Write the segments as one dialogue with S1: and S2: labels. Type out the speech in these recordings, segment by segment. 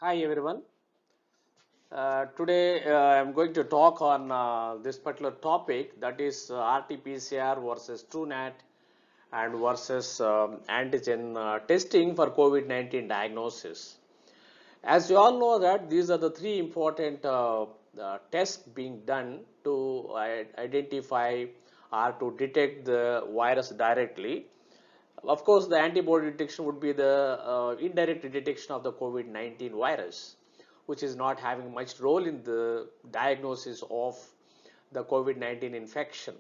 S1: Hi everyone. Today I'm going to talk on this particular topic, that is RT-PCR versus TrueNAT and versus antigen testing for COVID-19 diagnosis. As you all know that these are the three important tests being done to identify or to detect the virus directly. Of course, the antibody detection would be the indirect detection of the COVID-19 virus, which is not having much role in the diagnosis of the COVID-19 infection.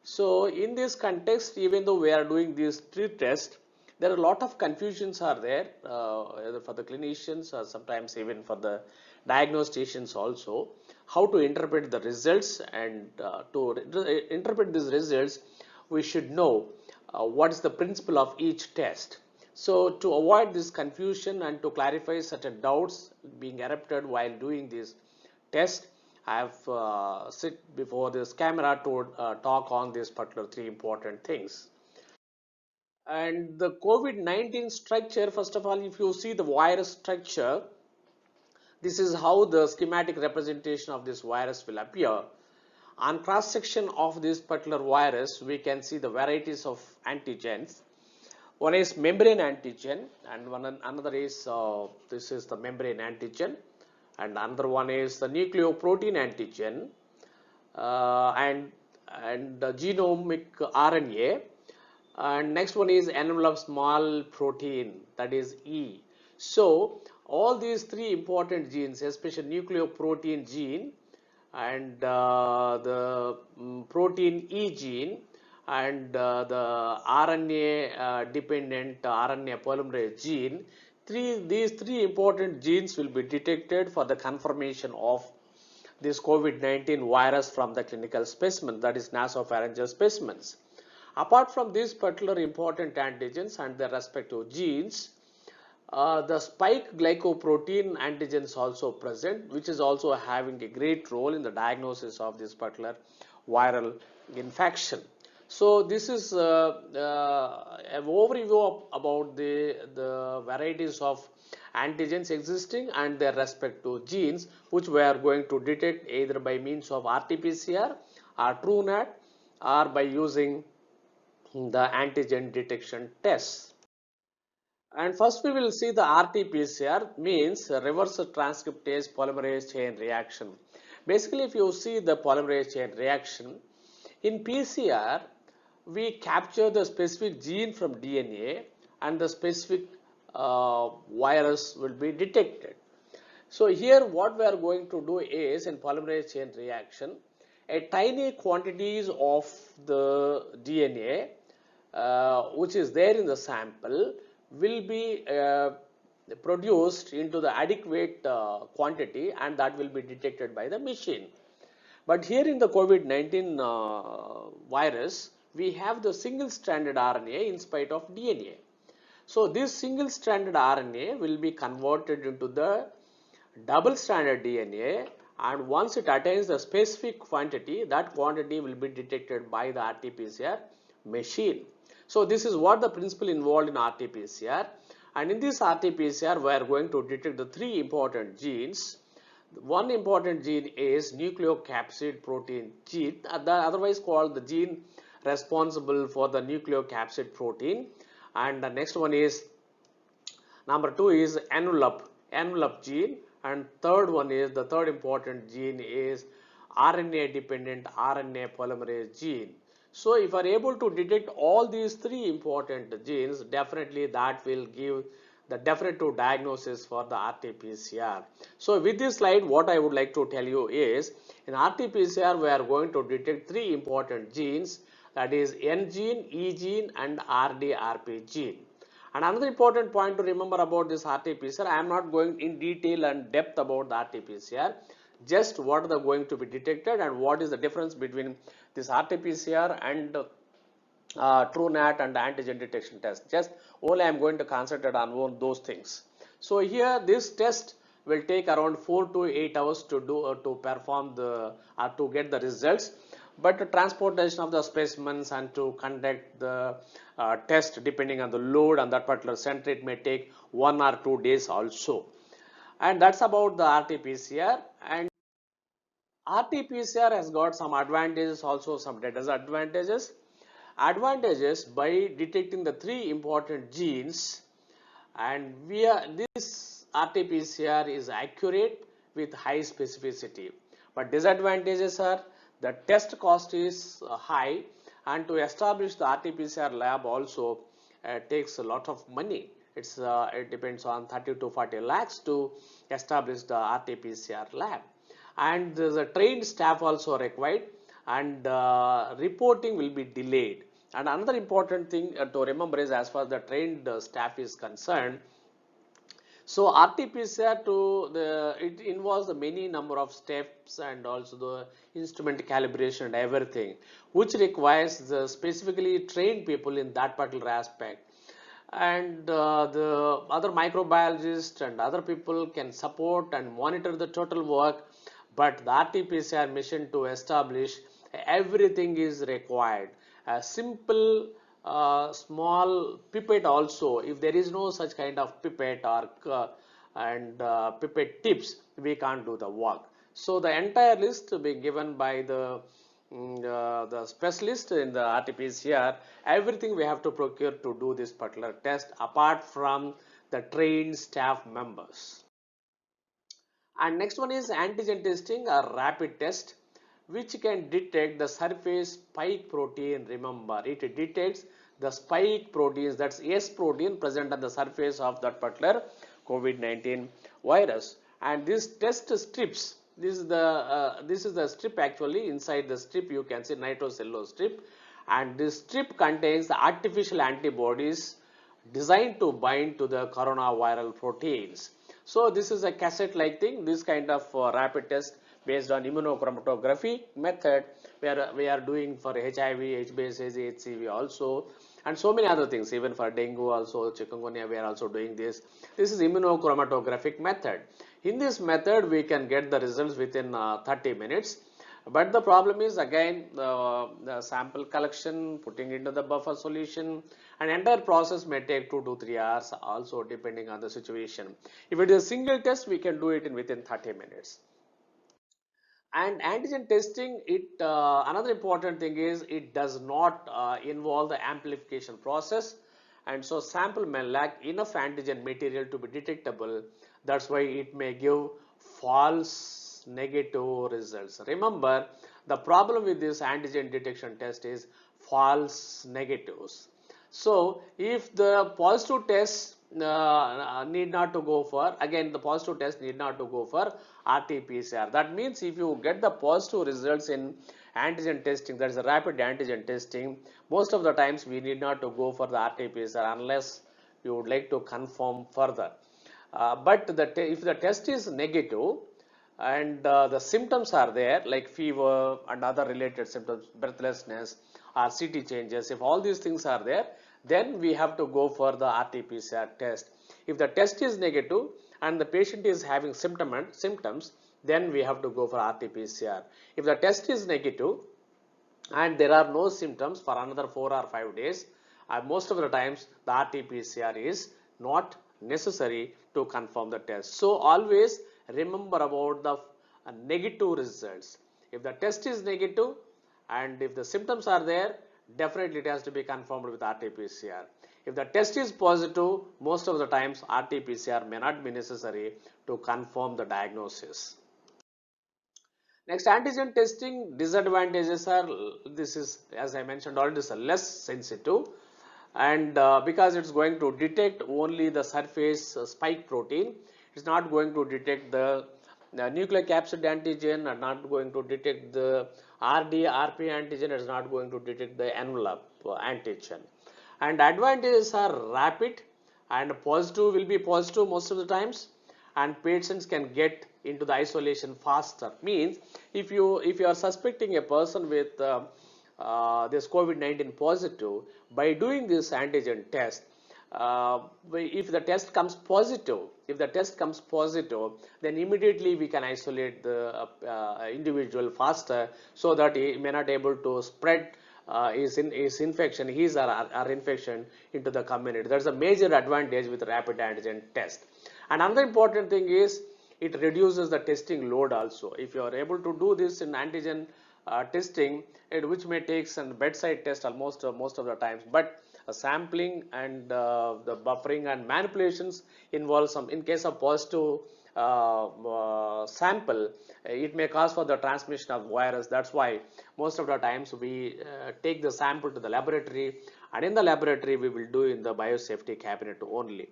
S1: So in this context, even though we are doing these three tests, there are a lot of confusions are there either for the clinicians or sometimes even for the diagnosticians also, how to interpret the results, and to interpret these results we should know what is the principle of each test. So to avoid this confusion and to clarify certain doubts being erupted while doing this test, I have sit before this camera to talk on these particular three important things. And the COVID-19 structure, first of all, if you see the virus structure, this is how the schematic representation of this virus will appear. On cross section of this particular virus, we can see the varieties of antigens. One is membrane antigen, and another is this is the membrane antigen, and another one is the nucleoprotein antigen, and the genomic RNA, and next one is envelope small protein, that is E. So all these three important genes, especially nucleoprotein gene and the protein E gene and the RNA dependent RNA polymerase gene, these three important genes will be detected for the confirmation of this COVID-19 virus from the clinical specimen, that is nasopharyngeal specimens. Apart from these particular important antigens and their respective genes, the spike glycoprotein antigens also present, which is also having a great role in the diagnosis of this particular viral infection. So this is an overview about the varieties of antigens existing and their respective genes, which we are going to detect either by means of RT-PCR or TrueNAT or by using the antigen detection tests. And first we will see the RT-PCR, means reverse transcriptase polymerase chain reaction. Basically, if you see the polymerase chain reaction, in PCR, we capture the specific gene from DNA and the specific virus will be detected. So here what we are going to do is, in polymerase chain reaction, a tiny quantities of the DNA which is there in the sample will be produced into the adequate quantity, and that will be detected by the machine. But here in the COVID-19 virus, we have the single stranded RNA in spite of DNA. So this single stranded RNA will be converted into the double stranded DNA, and once it attains the specific quantity, that quantity will be detected by the RT-PCR machine. So this is what the principle involved in RT-PCR, and in this RT-PCR we are going to detect the three important genes. One important gene is nucleocapsid protein gene, otherwise called the gene responsible for the nucleocapsid protein, and the next one is number 2 is envelope gene, and third one is the third important gene is RNA dependent RNA polymerase gene. So if you are able to detect all these three important genes, definitely that will give the definitive diagnosis for the RT-PCR. So with this slide, what I would like to tell you is, in RT-PCR we are going to detect three important genes, that is N gene, E gene and RDRP gene. And another important point to remember about this RT-PCR, I am not going in detail and depth about the RT-PCR, just what are going to be detected and what is the difference between this RT-PCR and TrueNAT and antigen detection test. Just only I am going to concentrate on those things. So here this test will take around 4 to 8 hours to do to perform the to get the results. But the transportation of the specimens and to conduct the test depending on the load on that particular center, it may take 1 or 2 days also. And that's about the RT-PCR. And RT-PCR has got some advantages, also some disadvantages. Advantages: by detecting the three important genes, and this RT-PCR is accurate with high specificity. But disadvantages are the test cost is high, and to establish the RT-PCR lab also takes a lot of money. It depends on 30 to 40 lakhs to establish the RT-PCR lab, and the trained staff also required, and reporting will be delayed. And another important thing to remember is, as far as the trained staff is concerned, so RT-PCR it involves the many number of steps and also the instrument calibration and everything, which requires the specifically trained people in that particular aspect. And the other microbiologists and other people can support and monitor the total work, but the RT-PCR mission to establish everything is required. A simple small pipette also, if there is no such kind of pipette or pipette tips, we can't do the work. So the entire list being given by the specialist in the RT-PCR, everything we have to procure to do this particular test apart from the trained staff members. And next one is antigen testing, a rapid test which can detect the surface spike protein. Remember, it detects the spike proteins, that's S protein present on the surface of that particular COVID-19 virus. And this test strips, this is the strip. Actually inside the strip you can see nitrocellulose strip, and this strip contains the artificial antibodies designed to bind to the coronaviral proteins. So this is a cassette like thing. This kind of rapid test based on immunochromatography method where we are doing for HIV, HBsAg, HCV also, and so many other things. Even for dengue also, chikungunya, we are also doing this. This is immunochromatographic method. In this method we can get the results within 30 minutes. But the problem is again the sample collection, putting into the buffer solution, and entire process may take 2 to 3 hours also, depending on the situation. If it is a single test, we can do it in within 30 minutes. And antigen testing, another important thing is it does not involve the amplification process, and so sample may lack enough antigen material to be detectable. That's why it may give false negative results. Remember, the problem with this antigen detection test is false negatives. So if the positive test need not to go for, again the positive test need not to go for RT-PCR. That means if you get the positive results in antigen testing, that is a rapid antigen testing, most of the times we need not to go for the RT-PCR unless you would like to confirm further. But if the test is negative and the symptoms are there like fever and other related symptoms, breathlessness or CT changes, if all these things are there, then we have to go for the RT-PCR test. If the test is negative and the patient is having symptoms, then we have to go for RT-PCR. If the test is negative and there are no symptoms for another 4 or 5 days, most of the times the RT-PCR is not necessary to confirm the test. So always remember about the negative results. If the test is negative and if the symptoms are there, definitely it has to be confirmed with RT-PCR. If the test is positive, most of the times RT-PCR may not be necessary to confirm the diagnosis. Next, antigen testing disadvantages are, this is, as I mentioned already, this is less sensitive, and because it's going to detect only the surface spike protein, it's not going to detect the nucleocapsid antigen, and not going to detect the RD, RP antigen, it's not going to detect the envelope antigen. And advantages are rapid and positive will be positive most of the times, and patients can get into the isolation faster. Means if you are suspecting a person with this COVID-19 positive, by doing this antigen test, if the test comes positive, then immediately we can isolate the individual faster, so that he may not able to spread his infection or infection into the community. That's a major advantage with rapid antigen test. And another important thing is it reduces the testing load also. If you are able to do this in antigen testing, which may take some bedside test almost most of the times, but sampling and the buffering and manipulations involve some. In case of positive sample, it may cause for the transmission of virus. That's why most of the times we take the sample to the laboratory, and in the laboratory we will do in the biosafety cabinet only.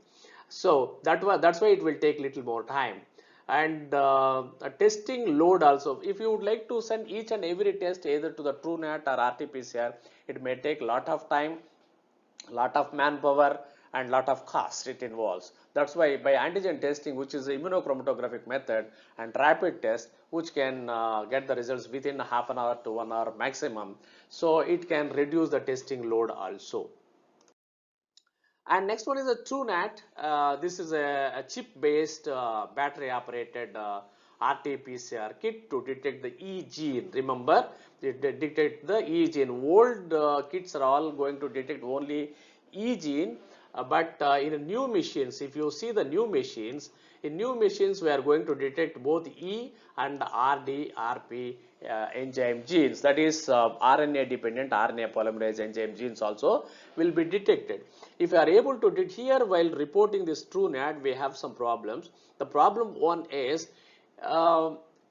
S1: So that's why it will take little more time. And a testing load also, if you would like to send each and every test either to the TrueNAT or RT-PCR, it may take lot of time, lot of manpower, and lot of cost it involves. That's why by antigen testing, which is the immunochromatographic method, and rapid test, which can get the results within half an hour to 1 hour maximum, so it can reduce the testing load also. And next one is a TrueNAT. This is a chip-based battery-operated RT-PCR kit to detect the E gene. Remember, it detect the E gene. Old kits are all going to detect only E gene, but in new machines, if you see the new machines, in new machines we are going to detect both E and RD, RP enzyme genes. That is RNA dependent RNA polymerase enzyme genes also will be detected. If you are able to detect here while reporting this TrueNAT, we have some problems. The problem one is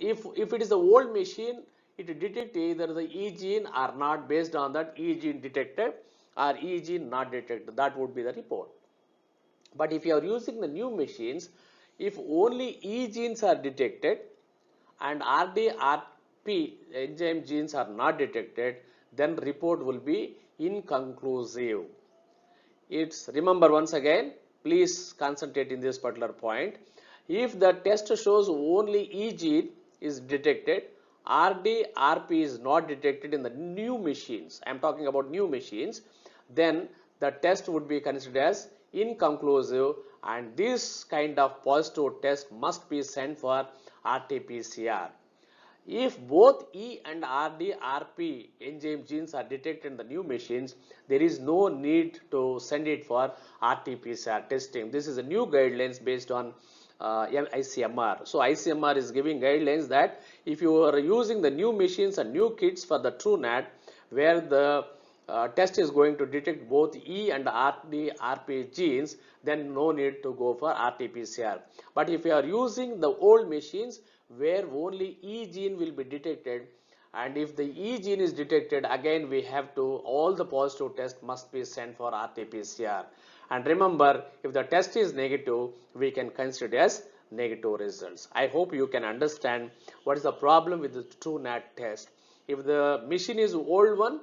S1: if it is the old machine, it detect either the E gene or not. Based on that, E gene detected or E gene not detected. That would be the report. But if you are using the new machines, if only E genes are detected and RD, RP enzyme genes are not detected, then report will be inconclusive. It's, remember once again, please concentrate in this particular point. If the test shows only E gene is detected, RD, RP is not detected in the new machines, I am talking about new machines, then the test would be considered as inconclusive, and this kind of positive test must be sent for RT-PCR. If both E and RD, RP enzyme genes are detected in the new machines, there is no need to send it for RT-PCR testing. This is a new guidelines based on ICMR. So ICMR is giving guidelines that if you are using the new machines and new kits for the TrueNAT, where the test is going to detect both E and RD, RP genes, then no need to go for RT-PCR. But if you are using the old machines where only E gene will be detected, and if the E gene is detected, again we have to, all the positive tests must be sent for RT-PCR. And remember, if the test is negative, we can consider as negative results. I hope you can understand what is the problem with the TrueNAT test. If the machine is old one,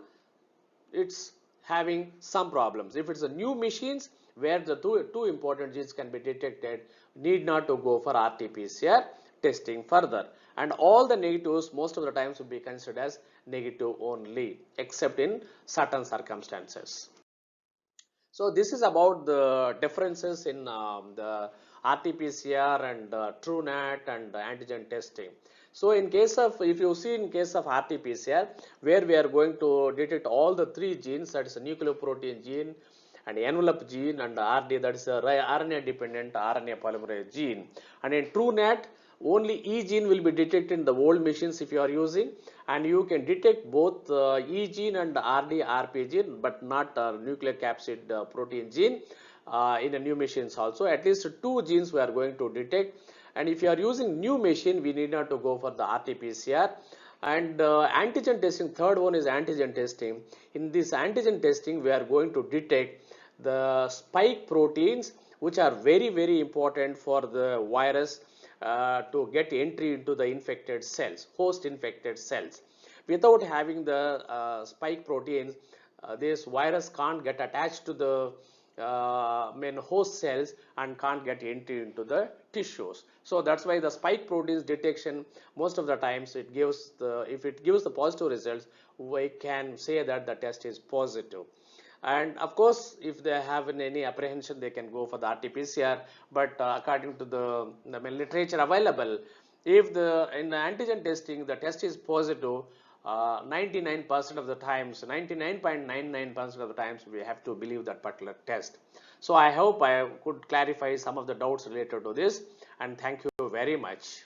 S1: it's having some problems. If it's a new machines where the two important genes can be detected, need not to go for RT-PCR testing further. And all the negatives most of the times will be considered as negative only, except in certain circumstances. So this is about the differences in the RT-PCR and TrueNAT and antigen testing. So in case of, if you see in case of RT-PCR, where we are going to detect all the three genes, that is a nucleoprotein gene and envelope gene and RD, that is a RNA dependent RNA polymerase gene. And in TrueNAT, only E gene will be detected in the old machines if you are using, and you can detect both E gene and RD, RP gene, but not nucleocapsid protein gene in the new machines also. At least two genes we are going to detect. And if you are using new machine, we need not to go for the RT-PCR. And antigen testing, third one is antigen testing. In this antigen testing, we are going to detect the spike proteins, which are very, very important for the virus to get entry into the infected cells, host infected cells. Without having the spike proteins, this virus can't get attached to the main host cells and can't get entry into the tissues. So that's why the spike proteins detection, most of the times it gives the, if it gives the positive results, we can say that the test is positive. And of course, if they have any apprehension, they can go for the RT-PCR. But according to the literature available, if in the antigen testing the test is positive, 99% of the times, 99.99% of the times, we have to believe that particular test. So I hope I could clarify some of the doubts related to this. and thank you very much.